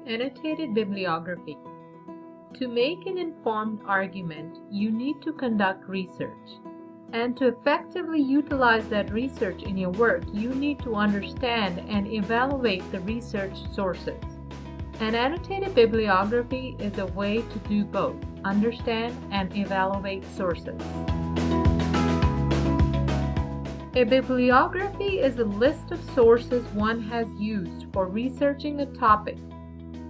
Annotated bibliography. To make an informed argument, you need to conduct research. And to effectively utilize that research in your work, you need to understand and evaluate the research sources. An annotated bibliography is a way to do both, understand and evaluate sources. A bibliography is a list of sources one has used for researching a topic.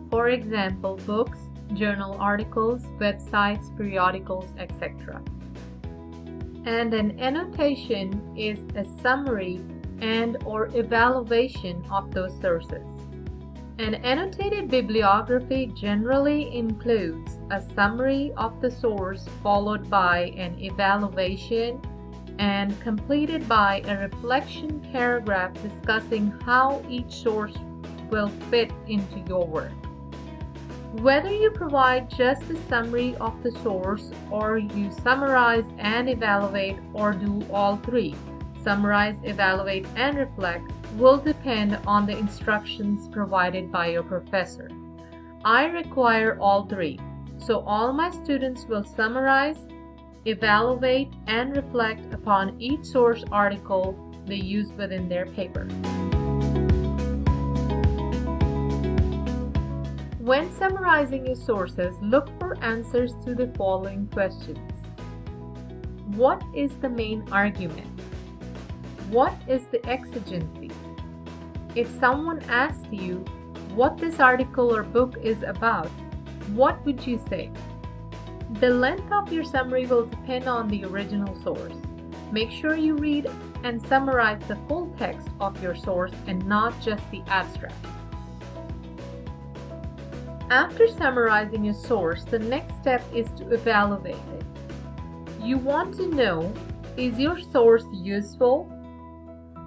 For example, books, journal articles, websites, periodicals, etc. And an annotation is a summary and/or evaluation of those sources. An annotated bibliography generally includes a summary of the source followed by an evaluation and completed by a reflection paragraph discussing how each source will fit into your work. Whether you provide just a summary of the source or you summarize and evaluate or do all three, summarize, evaluate, and reflect, will depend on the instructions provided by your professor. I require all three, so all my students will summarize, evaluate, and reflect upon each source article they use within their paper. When summarizing your sources, look for answers to the following questions. What is the main argument? What is the exigency? If someone asked you what this article or book is about, what would you say? The length of your summary will depend on the original source. Make sure you read and summarize the full text of your source and not just the abstract. After summarizing your source, the next step is to evaluate it. You want to know, is your source useful?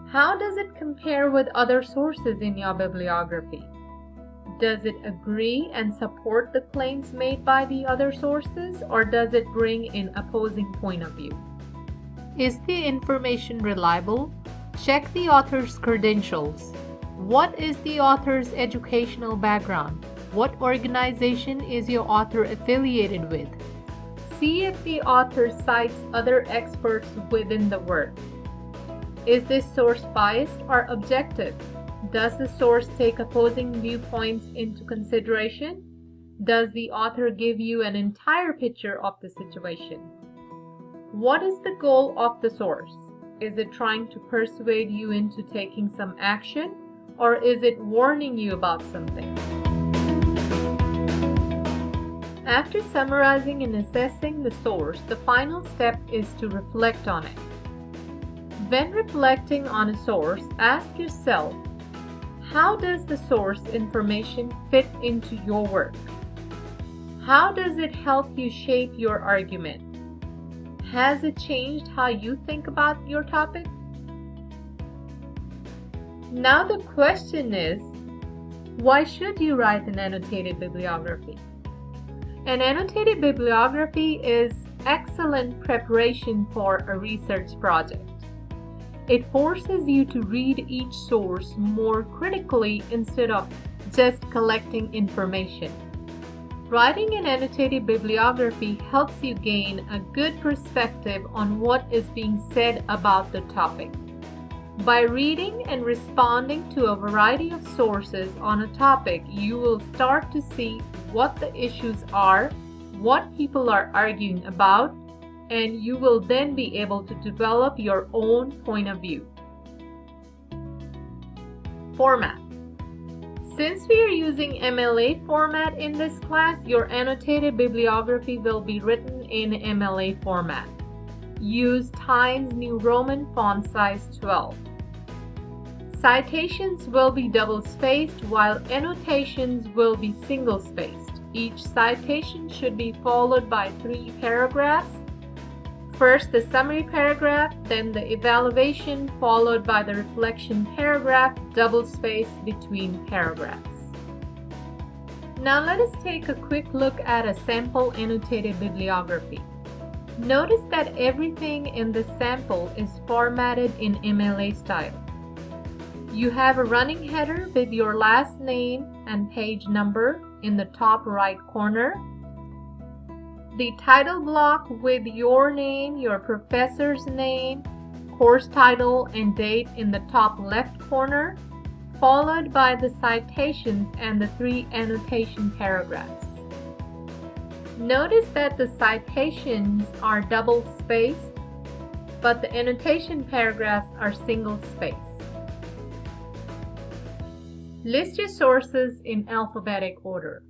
How does it compare with other sources in your bibliography? Does it agree and support the claims made by the other sources, or does it bring in opposing point of view? Is the information reliable? Check the author's credentials. What is the author's educational background? What organization is your author affiliated with? See if the author cites other experts within the work. Is this source biased or objective? Does the source take opposing viewpoints into consideration? Does the author give you an entire picture of the situation? What is the goal of the source? Is it trying to persuade you into taking some action, or is it warning you about something? After summarizing and assessing the source, the final step is to reflect on it. When reflecting on a source, ask yourself, how does the source information fit into your work? How does it help you shape your argument? Has it changed how you think about your topic? Now the question is, why should you write an annotated bibliography? An annotated bibliography is excellent preparation for a research project. It forces you to read each source more critically instead of just collecting information. Writing an annotated bibliography helps you gain a good perspective on what is being said about the topic. By reading and responding to a variety of sources on a topic, you will start to see what the issues are, what people are arguing about, and you will then be able to develop your own point of view. Format. Since we are using MLA format in this class, your annotated bibliography will be written in MLA format. Use Times New Roman font size 12. Citations will be double-spaced while annotations will be single-spaced. Each citation should be followed by 3 paragraphs. First the summary paragraph, then the evaluation, followed by the reflection paragraph, double-spaced between paragraphs. Now let us take a quick look at a sample annotated bibliography. Notice that everything in the sample is formatted in MLA style. You have a running header with your last name and page number in the top right corner. The title block with your name, your professor's name, course title, and date in the top left corner, followed by the citations and the 3 annotation paragraphs. Notice that the citations are double-spaced, but the annotation paragraphs are single-spaced. List your sources in alphabetic order.